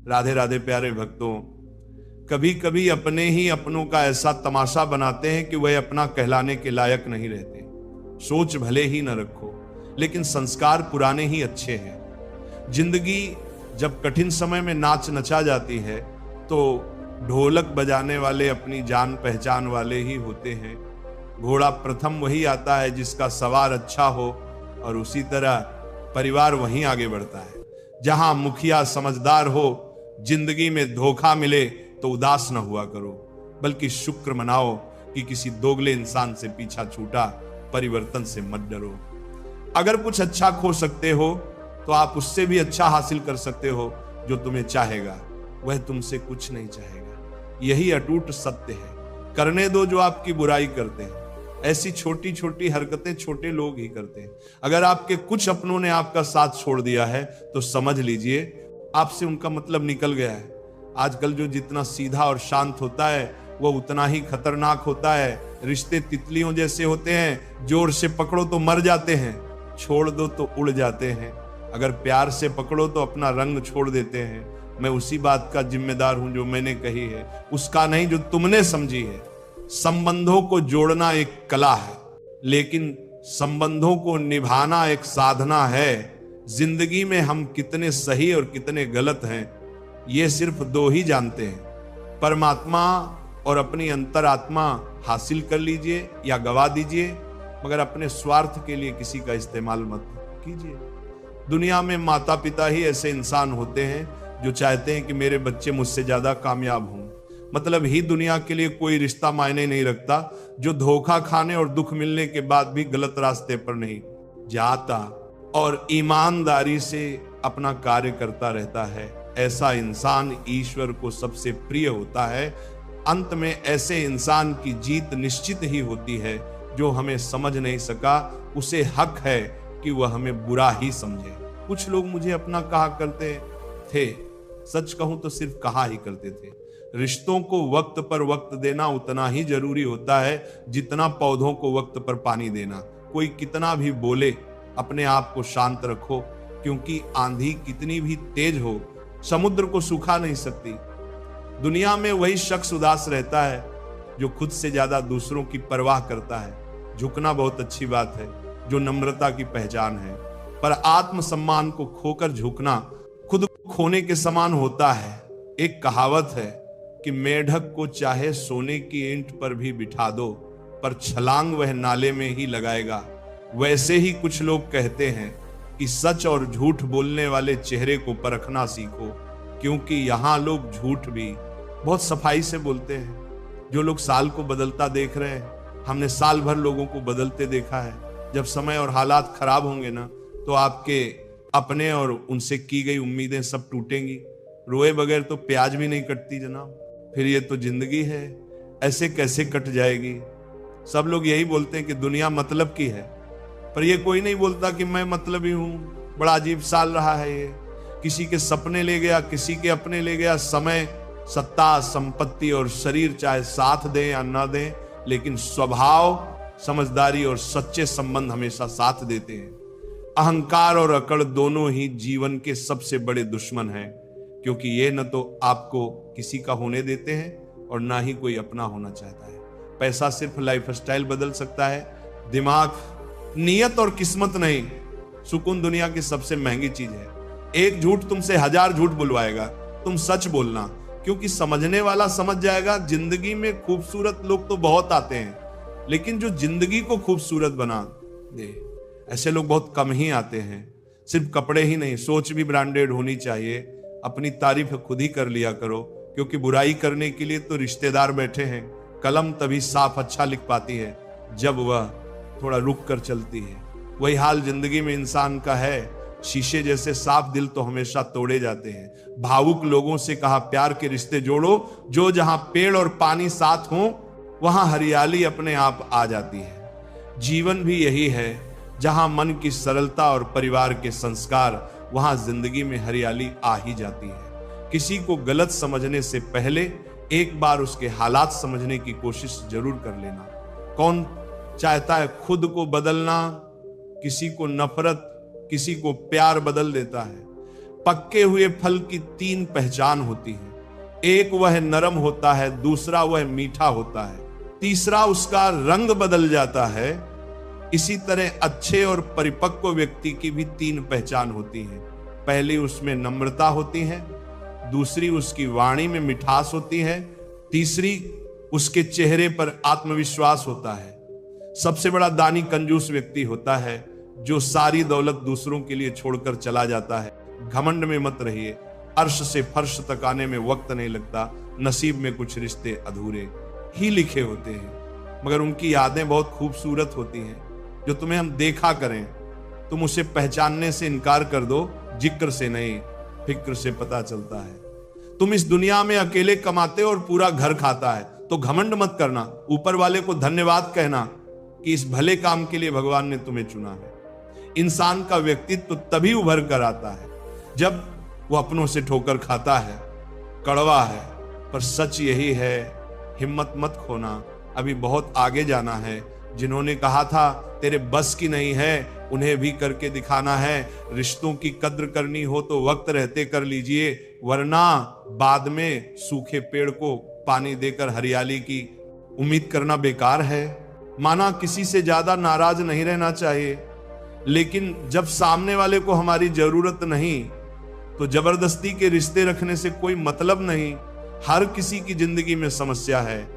राधे राधे प्यारे भक्तों, कभी कभी अपने ही अपनों का ऐसा तमाशा बनाते हैं कि वह अपना कहलाने के लायक नहीं रहते। सोच भले ही न रखो, लेकिन संस्कार पुराने ही अच्छे हैं। जिंदगी जब कठिन समय में नाच नचा जाती है तो ढोलक बजाने वाले अपनी जान पहचान वाले ही होते हैं। घोड़ा प्रथम वही आता है जिसका सवार अच्छा हो, और उसी तरह परिवार वहीं आगे बढ़ता है। जहां मुखिया समझदार हो, जिंदगी में धोखा मिले तो उदास न हुआ करो, बल्कि शुक्र मनाओ कि किसी दोगले इंसान से पीछा छूटा। परिवर्तन से मत डरो। अगर कुछ अच्छा खो सकते हो तो आप उससे भी अच्छा हासिल कर सकते हो। जो तुम्हें चाहेगा वह तुमसे कुछ नहीं चाहेगा, यही अटूट सत्य है। करने दो जो आपकी बुराई करते हैं। ऐसी छोटी छोटी हरकतें छोटे लोग ही करते हैं। अगर आपके कुछ अपनों ने आपका साथ छोड़ दिया है तो समझ लीजिए आपसे उनका मतलब निकल गया है। आजकल जो जितना सीधा और शांत होता है वो उतना ही खतरनाक होता है। रिश्ते तितलियों जैसे होते हैं, जोर से पकड़ो तो मर जाते हैं, छोड़ दो तो उड़ जाते हैं। अगर प्यार से पकड़ो तो अपना रंग छोड़ देते हैं। मैं उसी बात का जिम्मेदार हूं जो मैंने कही है, उसका नहीं जो तुमने समझी है। संबंधों को जोड़ना एक कला है, लेकिन संबंधों को निभाना एक साधना है। जिंदगी में हम कितने सही और कितने गलत हैं ये सिर्फ दो ही जानते हैं। परमात्मा और अपनी अंतरात्मा हासिल कर लीजिए या गवा दीजिए, मगर अपने स्वार्थ के लिए किसी का इस्तेमाल मत कीजिए। दुनिया में माता पिता ही ऐसे इंसान होते हैं जो चाहते हैं कि मेरे बच्चे मुझसे ज्यादा कामयाब हों। मतलब ही दुनिया के लिए कोई रिश्ता मायने नहीं रखता जो धोखा खाने और दुख मिलने के बाद भी गलत रास्ते पर नहीं जाता और ईमानदारी से अपना कार्य करता रहता है। ऐसा इंसान ईश्वर को सबसे प्रिय होता है। अंत में ऐसे इंसान की जीत निश्चित ही होती है। जो हमें समझ नहीं सका उसे हक है कि वह हमें बुरा ही समझे। कुछ लोग मुझे अपना कहा करते थे, सच कहूं तो सिर्फ कहा ही करते थे। रिश्तों को वक्त पर वक्त देना उतना ही जरूरी होता है जितना पौधों को वक्त पर पानी देना। कोई कितना भी बोले, अपने आप को शांत रखो, क्योंकि आंधी कितनी भी तेज हो समुद्र को सुखा नहीं सकती। दुनिया में वही शख्स उदास रहता है जो खुद से ज्यादा दूसरों की परवाह करता है। झुकना बहुत अच्छी बात है, जो नम्रता की पहचान है, पर आत्मसम्मान को खोकर झुकना खुद खोने के समान होता है। एक कहावत है कि मेढक को चाहे सोने की ईंट पर भी बिठा दो, पर छलांग वह नाले में ही लगाएगा। वैसे ही कुछ लोग कहते हैं कि सच और झूठ बोलने वाले चेहरे को परखना सीखो, क्योंकि यहाँ लोग झूठ भी बहुत सफाई से बोलते हैं। जो लोग साल को बदलता देख रहे हैं, हमने साल भर लोगों को बदलते देखा है। जब समय और हालात खराब होंगे ना, तो आपके अपने और उनसे की गई उम्मीदें सब टूटेंगी। रोए बगैर तो प्याज भी नहीं कटती जनाब। फिर ये तो जिंदगी है, ऐसे कैसे कट जाएगी। सब लोग यही बोलते हैं कि दुनिया मतलब की है, पर ये कोई नहीं बोलता कि मैं मतलबी हूं। बड़ा अजीब साल रहा है ये। किसी के सपने ले गया, किसी के अपने ले गया। समय, सत्ता, संपत्ति और शरीर चाहे साथ दें या ना दें, लेकिन स्वभाव, समझदारी और सच्चे संबंध हमेशा साथ देते हैं। अहंकार और अकड़ दोनों ही जीवन के सबसे बड़े दुश्मन हैं, क्योंकि ये न तो आपको किसी का होने देते हैं और ना ही कोई अपना होना चाहता है। पैसा सिर्फ लाइफस्टाइल बदल सकता है, दिमाग, नियत और किस्मत नहीं। सुकून दुनिया की सबसे महंगी चीज है। एक झूठ तुमसे 1000 झूठ बुलवाएगा, तुम सच बोलना, क्योंकि समझने वाला समझ जाएगा। जिंदगी में खूबसूरत लोग तो बहुत आते हैं, लेकिन जो जिंदगी को खूबसूरत बना दे, ऐसे लोग बहुत कम ही आते हैं। सिर्फ कपड़े ही नहीं, सोच भी ब्रांडेड होनी चाहिए। अपनी तारीफ खुद ही कर लिया करो, क्योंकि बुराई करने के लिए तो रिश्तेदार बैठे हैं। कलम तभी साफ अच्छा लिख पाती है जब वह थोड़ा रुक कर चलती है। वही हाल जिंदगी में इंसान का है। शीशे जैसे साफ दिल तो हमेशा तोड़े जाते हैं। भावुक लोगों से कहा प्यार के रिश्ते जोड़ो, जो जहां पेड़ और पानी साथ हो वहां हरियाली अपने आप आ जाती है। जीवन भी यही है, जहां मन की सरलता और परिवार के संस्कार, वहां जिंदगी में हरियाली आ ही जाती है। किसी को गलत समझने से पहले एक बार उसके हालात समझने की कोशिश जरूर कर लेना। कौन चाहता है खुद को बदलना? किसी को नफरत, किसी को प्यार बदल देता है। पक्के हुए फल की तीन पहचान होती है। एक वह नरम होता है, दूसरा वह मीठा होता है, तीसरा उसका रंग बदल जाता है। इसी तरह अच्छे और परिपक्व व्यक्ति की भी तीन पहचान होती है। पहली उसमें नम्रता होती है, दूसरी उसकी वाणी में मिठास होती है, तीसरी उसके चेहरे पर आत्मविश्वास होता है। सबसे बड़ा दानी कंजूस व्यक्ति होता है जो सारी दौलत दूसरों के लिए छोड़कर चला जाता है। घमंड में मत रहिए, अर्श से फर्श तक आने में वक्त नहीं लगता। नसीब में कुछ रिश्ते अधूरे ही लिखे होते हैं, मगर उनकी यादें बहुत खूबसूरत होती हैं। जो तुम्हें हम देखा करें, तुम उसे पहचानने से इनकार कर दो, जिक्र से नहीं फिक्र से पता चलता है। तुम इस दुनिया में अकेले कमाते हो और पूरा घर खाता है, तो घमंड मत करना, ऊपर वाले को धन्यवाद कहना कि इस भले काम के लिए भगवान ने तुम्हें चुना है। इंसान का व्यक्तित्व तभी उभर कर आता है जब वो अपनों से ठोकर खाता है। कड़वा है, पर सच यही है, हिम्मत मत खोना, अभी बहुत आगे जाना है। जिन्होंने कहा था तेरे बस की नहीं है, उन्हें भी करके दिखाना है। रिश्तों की कद्र करनी हो तो वक्त रहते कर लीजिए, वरना बाद में सूखे पेड़ को पानी देकर हरियाली की उम्मीद करना बेकार है। माना किसी से ज्यादा नाराज नहीं रहना चाहिए, लेकिन जब सामने वाले को हमारी जरूरत नहीं तो जबरदस्ती के रिश्ते रखने से कोई मतलब नहीं। हर किसी की जिंदगी में समस्या है,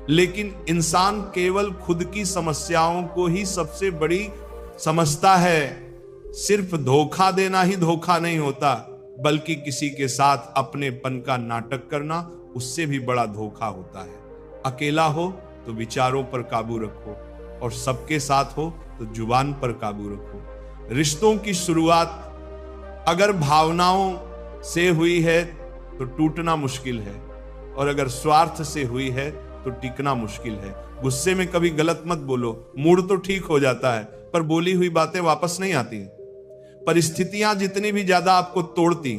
लेकिन इंसान केवल खुद की समस्याओं को ही सबसे बड़ी समझता है। सिर्फ धोखा देना ही धोखा नहीं होता, बल्कि किसी के साथ अपनेपन का नाटक करना उससे भी बड़ा धोखा होता है। अकेला हो तो विचारों पर काबू रखो, और सबके साथ हो तो जुबान पर काबू रखो। रिश्तों की शुरुआत अगर भावनाओं से हुई है तो टूटना मुश्किल है, और अगर स्वार्थ से हुई है तो टिकना मुश्किल है। गुस्से में कभी गलत मत बोलो, मूड तो ठीक हो जाता है, पर बोली हुई बातें वापस नहीं आती। परिस्थितियां जितनी भी ज्यादा आपको तोड़ती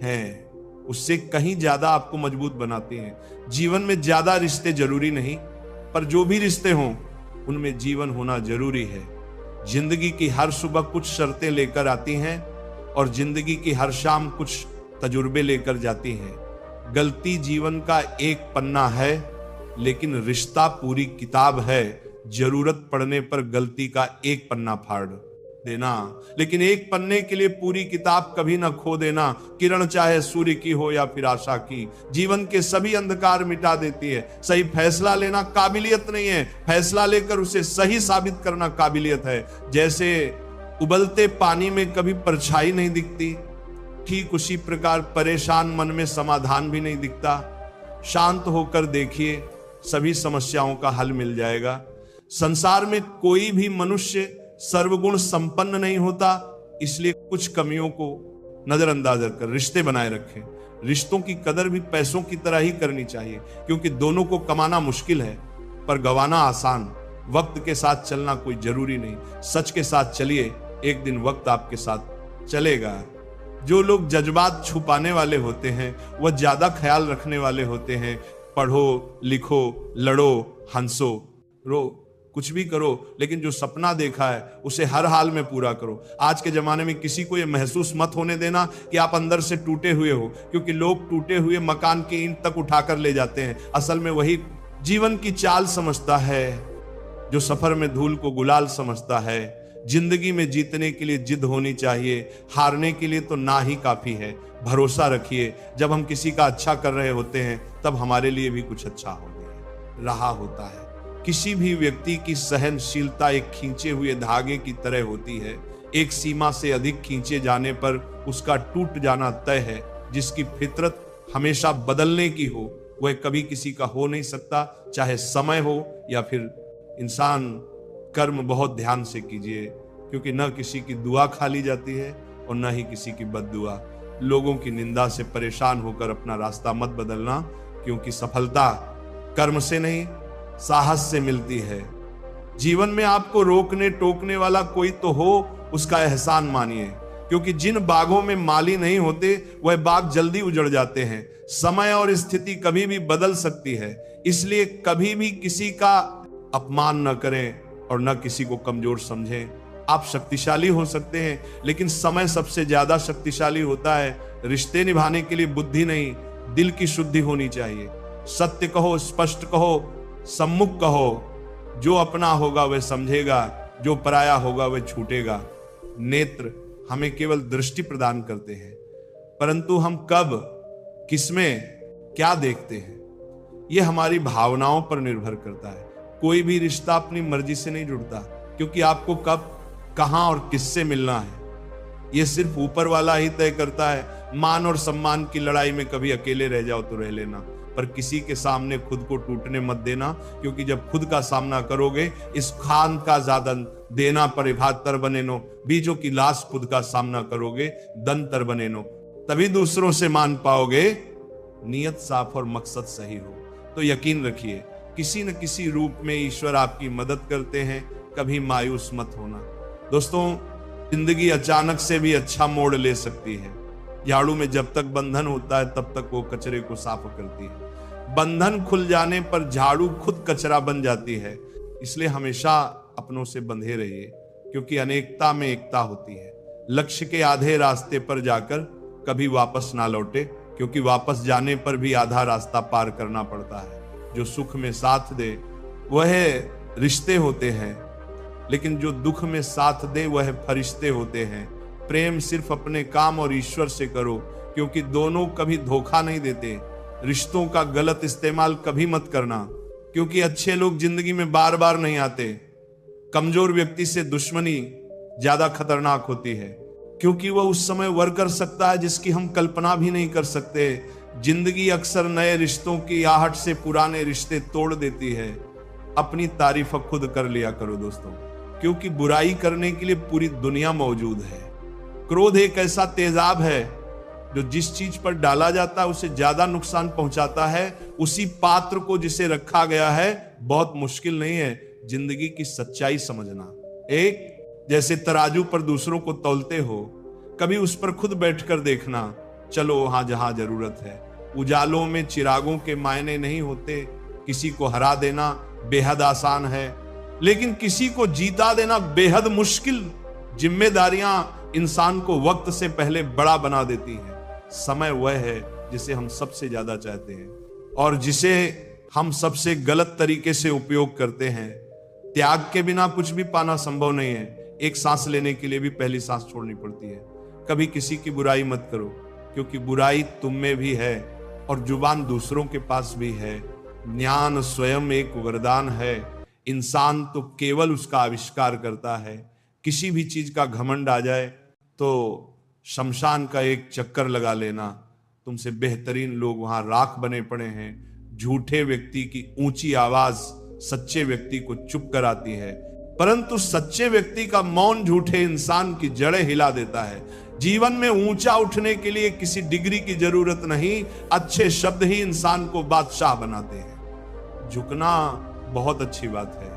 हैं, उससे कहीं ज्यादा आपको मजबूत बनाती हैं। जीवन में ज्यादा रिश्ते जरूरी नहीं, पर जो भी रिश्ते हों उनमें जीवन होना जरूरी है। जिंदगी की हर सुबह कुछ शर्तें लेकर आती हैं, और जिंदगी की हर शाम कुछ तजुर्बे लेकर जाती हैं। गलती जीवन का एक पन्ना है, लेकिन रिश्ता पूरी किताब है। जरूरत पड़ने पर गलती का एक पन्ना फाड़ देना, लेकिन एक पन्ने के लिए पूरी किताब कभी ना खो देना। किरण चाहे सूर्य की हो या फिर आशा की, जीवन के सभी अंधकार मिटा देती है। सही फैसला लेना काबिलियत नहीं है, फैसला लेकर उसे सही साबित करना काबिलियत है। जैसे उबलते पानी में कभी परछाई नहीं दिखती, ठीक उसी प्रकार परेशान मन में समाधान भी नहीं दिखता। शांत होकर देखिए, सभी समस्याओं का हल मिल जाएगा। संसार में कोई भी मनुष्य सर्वगुण संपन्न नहीं होता, इसलिए कुछ कमियों को नजरअंदाज कर रिश्ते बनाए रखें। रिश्तों की कदर भी पैसों की तरह ही करनी चाहिए, क्योंकि दोनों को कमाना मुश्किल है पर गंवाना आसान। वक्त के साथ चलना कोई जरूरी नहीं, सच के साथ चलिए, एक दिन वक्त आपके साथ चलेगा। जो लोग जज्बात छुपाने वाले होते हैं वह ज्यादा ख्याल रखने वाले होते हैं। पढ़ो, लिखो, लड़ो, हंसो, रो, कुछ भी करो, लेकिन जो सपना देखा है उसे हर हाल में पूरा करो। आज के जमाने में किसी को यह महसूस मत होने देना कि आप अंदर से टूटे हुए हो, क्योंकि लोग टूटे हुए मकान की ईंट तक उठाकर ले जाते हैं। असल में वही जीवन की चाल समझता है जो सफर में धूल को गुलाल समझता है। जिंदगी में जीतने के लिए जिद होनी चाहिए, हारने के लिए तो ना ही काफी है। भरोसा रखिए, जब हम किसी का अच्छा कर रहे होते हैं तब हमारे लिए भी कुछ अच्छा हो रहा होता है। किसी भी व्यक्ति की सहनशीलता एक खींचे हुए धागे की तरह होती है। एक सीमा से अधिक खींचे जाने पर उसका टूट जाना तय है। जिसकी फितरत हमेशा बदलने की हो वह कभी किसी का हो नहीं सकता, चाहे समय हो या फिर इंसान। कर्म बहुत ध्यान से कीजिए, क्योंकि न किसी की दुआ खाली जाती है और न ही किसी की बद्दुआ। लोगों की निंदा से परेशान होकर अपना रास्ता मत बदलना, क्योंकि सफलता कर्म से नहीं साहस से मिलती है। जीवन में आपको रोकने टोकने वाला कोई तो हो, उसका एहसान मानिए, क्योंकि जिन बागों में माली नहीं होते वह बाग जल्दी उजड़ जाते हैं। समय और स्थिति कभी भी बदल सकती है, इसलिए कभी भी किसी का अपमान न करें और न किसी को कमजोर समझें। आप शक्तिशाली हो सकते हैं, लेकिन समय सबसे ज्यादा शक्तिशाली होता है। रिश्ते निभाने के लिए बुद्धि नहीं, दिल की शुद्धि होनी चाहिए। सत्य कहो, स्पष्ट कहो, सम्मुख कहो। जो अपना होगा वह समझेगा, जो पराया होगा वह छूटेगा। नेत्र हमें केवल दृष्टि प्रदान करते हैं, परंतु हम कब किसमें क्या देखते हैं यह हमारी भावनाओं पर निर्भर करता है। कोई भी रिश्ता अपनी मर्जी से नहीं जुड़ता, क्योंकि आपको कब, कहां और किससे मिलना है यह सिर्फ ऊपर वाला ही तय करता है। मान और सम्मान की लड़ाई में कभी अकेले रह जाओ तो रह लेना, पर किसी के सामने खुद को टूटने मत देना, क्योंकि जब खुद का सामना करोगे, इस खान का जादन देना परिभातर बने नो, बीजों की लाश खुद का सामना करोगे, दंतर बने नो, तभी दूसरों से मान पाओगे। नियत साफ और मकसद सही हो तो यकीन रखिए किसी न किसी रूप में ईश्वर आपकी मदद करते हैं। कभी मायूस मत होना। दोस्तों, जिंदगी अचानक से भी अच्छा मोड़ ले सकती है। झाड़ू में जब तक बंधन होता है तब तक वो कचरे को साफ करती है। बंधन खुल जाने पर झाड़ू खुद कचरा बन जाती है। इसलिए हमेशा अपनों से बंधे रहिए, क्योंकि अनेकता में एकता होती है। लक्ष्य के आधे रास्ते पर जाकर कभी वापस ना लौटे, क्योंकि वापस जाने पर भी आधा रास्ता पार करना पड़ता है। जो सुख में साथ दे वह रिश्ते होते हैं, लेकिन जो दुख में साथ दे वह फरिश्ते होते हैं। प्रेम सिर्फ अपने काम और ईश्वर से करो, क्योंकि दोनों कभी धोखा नहीं देते। रिश्तों का गलत इस्तेमाल कभी मत करना, क्योंकि अच्छे लोग जिंदगी में बार बार नहीं आते। कमजोर व्यक्ति से दुश्मनी ज्यादा खतरनाक होती है, क्योंकि वह उस समय वह कर सकता है जिसकी हम कल्पना भी नहीं कर सकते। जिंदगी अक्सर नए रिश्तों की आहट से पुराने रिश्ते तोड़ देती है। अपनी तारीफ खुद कर लिया करो दोस्तों, क्योंकि बुराई करने के लिए पूरी दुनिया मौजूद है। क्रोध एक ऐसा तेजाब है जो जिस चीज पर डाला जाता है उसे ज्यादा नुकसान पहुंचाता है। उसी पात्र को जिसे रखा गया है बहुत मुश्किल नहीं है जिंदगी की सच्चाई समझना। एक जैसे तराजू पर दूसरों को तौलते हो, कभी उस पर खुद बैठकर देखना। चलो वहां जहां जरूरत है। उजालों में चिरागों के मायने नहीं होते। किसी को हरा देना बेहद आसान है, लेकिन किसी को जीता देना बेहद मुश्किल। जिम्मेदारियां इंसान को वक्त से पहले बड़ा बना देती हैं। समय वह है जिसे हम सबसे ज्यादा चाहते हैं और जिसे हम सबसे गलत तरीके से उपयोग करते हैं। त्याग के बिना कुछ भी पाना संभव नहीं है। एक सांस लेने के लिए भी पहली सांस छोड़नी पड़ती है। कभी किसी की बुराई मत करो, क्योंकि बुराई तुम में भी है और जुबान दूसरों के पास भी है। ज्ञान स्वयं एक वरदान है। इंसान तो केवल उसका आविष्कार करता है। किसी भी चीज का घमंड आ जाए तो शमशान का एक चक्कर लगा लेना। तुमसे बेहतरीन लोग वहां राख बने पड़े हैं। झूठे व्यक्ति की ऊंची आवाज सच्चे व्यक्ति को चुप कराती है, परंतु सच्चे व्यक्ति का मौन झूठे इंसान की जड़ें हिला देता है। जीवन में ऊंचा उठने के लिए किसी डिग्री की जरूरत नहीं, अच्छे शब्द ही इंसान को बादशाह बनाते हैं। झुकना बहुत अच्छी बात है,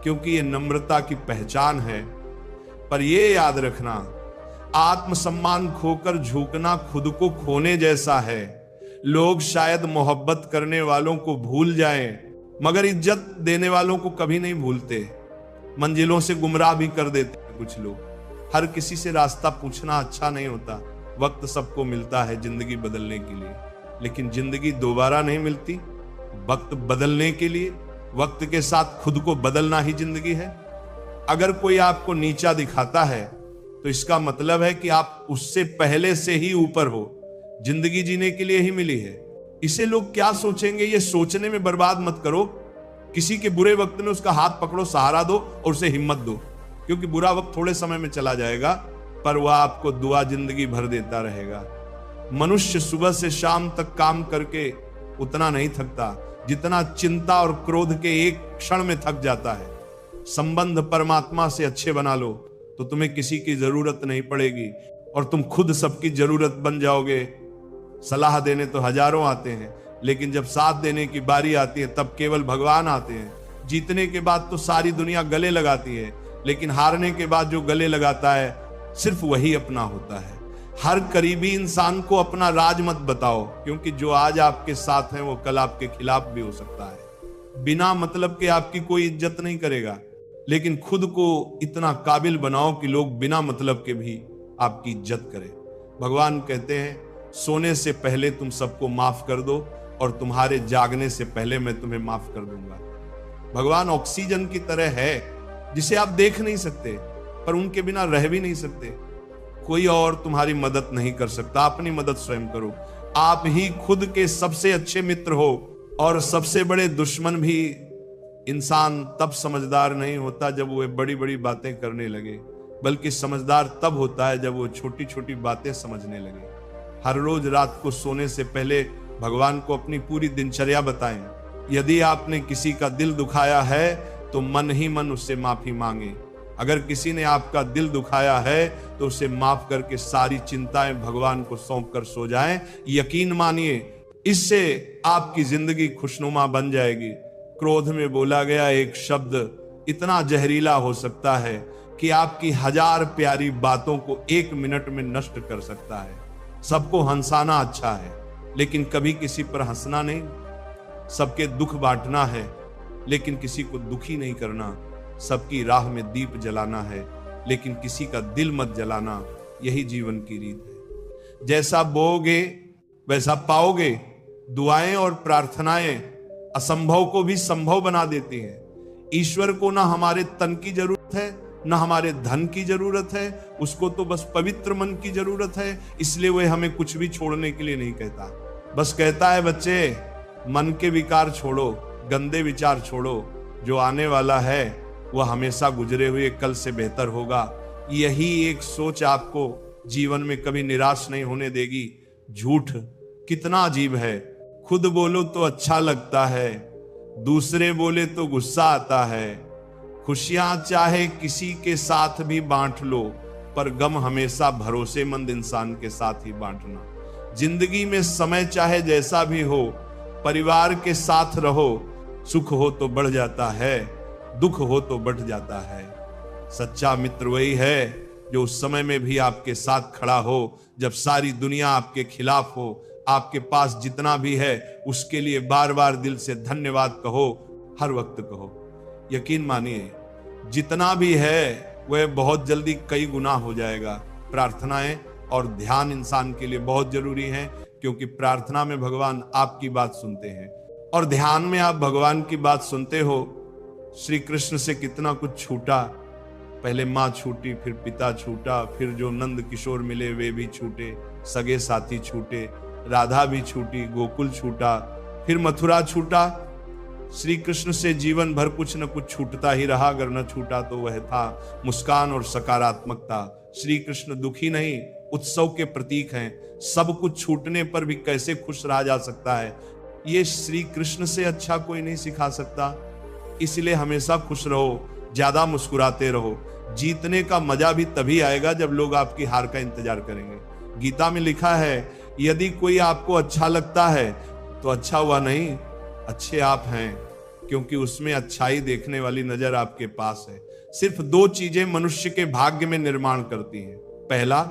क्योंकि ये नम्रता की पहचान है। पर यह याद रखना, आत्मसम्मान खोकर झुकना खुद को खोने जैसा है। लोग शायद मोहब्बत करने वालों को भूल जाएं, मगर इज्जत देने वालों को कभी नहीं भूलते। मंजिलों से गुमराह भी कर देते हैं कुछ लोग। हर किसी से रास्ता पूछना अच्छा नहीं होता। वक्त सबको मिलता है जिंदगी बदलने के लिए, लेकिन जिंदगी दोबारा नहीं मिलती। वक्त बदलने के लिए वक्त के साथ खुद को बदलना ही जिंदगी है। अगर कोई आपको नीचा दिखाता है तो इसका मतलब है कि आप उससे पहले से ही ऊपर हो। जिंदगी जीने के लिए ही मिली है। इसे लोग क्या सोचेंगे ये सोचने में बर्बाद मत करो। किसी के बुरे वक्त में उसका हाथ पकड़ो, सहारा दो और उसे हिम्मत दो, क्योंकि बुरा वक्त थोड़े समय में चला जाएगा, पर वह आपको दुआ जिंदगी भर देता रहेगा। मनुष्य सुबह से शाम तक काम करके उतना नहीं थकता जितना चिंता और क्रोध के एक क्षण में थक जाता है। संबंध परमात्मा से अच्छे बना लो तो तुम्हें किसी की जरूरत नहीं पड़ेगी और तुम खुद सबकी जरूरत बन जाओगे। सलाह देने तो हजारों आते हैं, लेकिन जब साथ देने की बारी आती है तब केवल भगवान आते हैं। जीतने के बाद तो सारी दुनिया गले लगाती है, लेकिन हारने के बाद जो गले लगाता है सिर्फ वही अपना होता है। हर करीबी इंसान को अपना राज मत बताओ, क्योंकि जो आज आपके साथ है वो कल आपके खिलाफ भी हो सकता है। बिना मतलब के आपकी कोई इज्जत नहीं करेगा, लेकिन खुद को इतना काबिल बनाओ कि लोग बिना मतलब के भी आपकी इज्जत करें। भगवान कहते हैं सोने से पहले तुम सबको माफ कर दो और तुम्हारे जागने से पहले मैं तुम्हें माफ कर दूंगा। भगवान ऑक्सीजन की तरह है जिसे आप देख नहीं सकते पर उनके बिना रह भी नहीं सकते। कोई और तुम्हारी मदद नहीं कर सकता, अपनी मदद स्वयं करो। आप ही खुद के सबसे अच्छे मित्र हो और सबसे बड़े दुश्मन भी। इंसान तब समझदार नहीं होता जब वो बड़ी बड़ी बातें करने लगे, बल्कि समझदार तब होता है जब वो छोटी छोटी बातें समझने लगे। हर रोज रात को सोने से पहले भगवान को अपनी पूरी दिनचर्या बताएं। यदि आपने किसी का दिल दुखाया है तो मन ही मन उससे माफी मांगे। अगर किसी ने आपका दिल दुखाया है तो उसे माफ करके सारी चिंताएं भगवान को सौंप कर सो जाएं। यकीन मानिए इससे आपकी जिंदगी खुशनुमा बन जाएगी। क्रोध में बोला गया एक शब्द इतना जहरीला हो सकता है कि आपकी 1000 प्यारी बातों को 1 मिनट में नष्ट कर सकता है। सबको हंसाना अच्छा है, लेकिन कभी किसी पर हंसना नहीं। सबके दुख बांटना है, लेकिन किसी को दुखी नहीं करना। सबकी राह में दीप जलाना है, लेकिन किसी का दिल मत जलाना। यही जीवन की रीत है। जैसा बोओगे वैसा पाओगे। दुआएं और प्रार्थनाएं असंभव को भी संभव बना देती हैं। ईश्वर को ना हमारे तन की जरूरत है, ना हमारे धन की जरूरत है। उसको तो बस पवित्र मन की जरूरत है। इसलिए वह हमें कुछ भी छोड़ने के लिए नहीं कहता। बस कहता है बच्चे मन के विकार छोड़ो, गंदे विचार छोड़ो। जो आने वाला है वह हमेशा गुजरे हुए कल से बेहतर होगा। यही एक सोच आपको जीवन में कभी निराश नहीं होने देगी। झूठ कितना अजीब है। खुद बोलो तो अच्छा लगता है, दूसरे बोले तो गुस्सा आता है। खुशियां चाहे किसी के साथ भी बांट लो, पर गम हमेशा भरोसेमंद इंसान के साथ ही बांटना। जिंदगी में समय चाहे जैसा भी हो, परिवार के साथ रहो। सुख हो तो बढ़ जाता है, दुख हो तो बढ़ जाता है। सच्चा मित्र वही है जो उस समय में भी आपके साथ खड़ा हो, जब सारी दुनिया आपके खिलाफ हो। आपके पास जितना भी है उसके लिए बार बार दिल से धन्यवाद कहो, हर वक्त कहो। यकीन मानिए जितना भी है वह बहुत जल्दी कई गुना हो जाएगा। प्रार्थनाएं और ध्यान इंसान के लिए बहुत जरूरी है, क्योंकि प्रार्थना में भगवान आपकी बात सुनते हैं और ध्यान में आप भगवान की बात सुनते हो। श्री कृष्ण से कितना कुछ छूटा। पहले माँ छूटी, फिर पिता छूटा, फिर जो नंद किशोर मिले वे भी छूटे, सगे साथी छूटे, राधा भी छूटी, गोकुल छूटा, फिर मथुरा छूटा। श्री कृष्ण से जीवन भर कुछ न कुछ छूटता ही रहा। अगर न छूटा तो वह था मुस्कान और सकारात्मकता। श्री कृष्ण दुखी नहीं, उत्सव के प्रतीक हैं। सब कुछ छूटने पर भी कैसे खुश रहा जा सकता है, ये श्री कृष्ण से अच्छा कोई नहीं सिखा सकता। इसलिए हमेशा खुश रहो, ज्यादा मुस्कुराते रहो। जीतने का मजा भी तभी आएगा जब लोग आपकी हार का इंतजार करेंगे। गीता में लिखा है यदि कोई आपको अच्छा लगता है तो अच्छा हुआ नहीं, अच्छे आप हैं, क्योंकि उसमें अच्छाई देखने वाली नजर आपके पास है। सिर्फ 2 चीजें मनुष्य के भाग्य में निर्माण करती हैं। पहला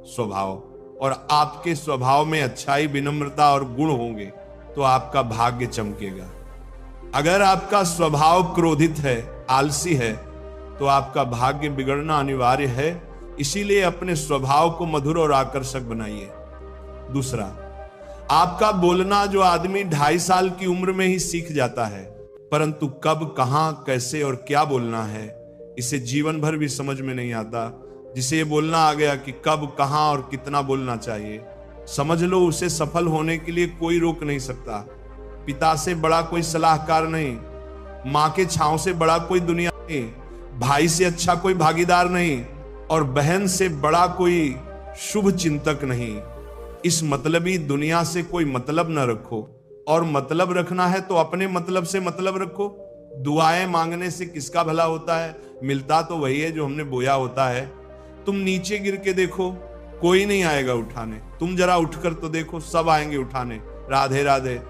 स्वभाव, और आपके स्वभाव में अच्छाई, विनम्रता और गुण होंगे तो आपका भाग्य चमकेगा। अगर आपका स्वभाव क्रोधित है, आलसी है, तो आपका भाग्य बिगड़ना अनिवार्य है। इसीलिए अपने स्वभाव को मधुर और आकर्षक बनाइए। दूसरा, आपका बोलना जो आदमी 2.5 साल की उम्र में ही सीख जाता है, परंतु कब, कहां, कैसे और क्या बोलना है इसे जीवन भर भी समझ में नहीं आता। जिसे ये बोलना आ गया कि कब, कहां और कितना बोलना चाहिए, समझ लो उसे सफल होने के लिए कोई रोक नहीं सकता। पिता से बड़ा कोई सलाहकार नहीं, मां के छांव से बड़ा कोई दुनिया नहीं, भाई से अच्छा कोई भागीदार नहीं, और बहन से बड़ा कोई शुभ चिंतक नहीं। इस मतलबी दुनिया से कोई मतलब न रखो, और मतलब रखना है तो अपने मतलब से मतलब रखो। दुआएं मांगने से किसका भला होता है? मिलता तो वही है जो हमने बोया होता है। तुम नीचे गिर के देखो, कोई नहीं आएगा उठाने। तुम जरा उठकर तो देखो, सब आएंगे उठाने। राधे राधे।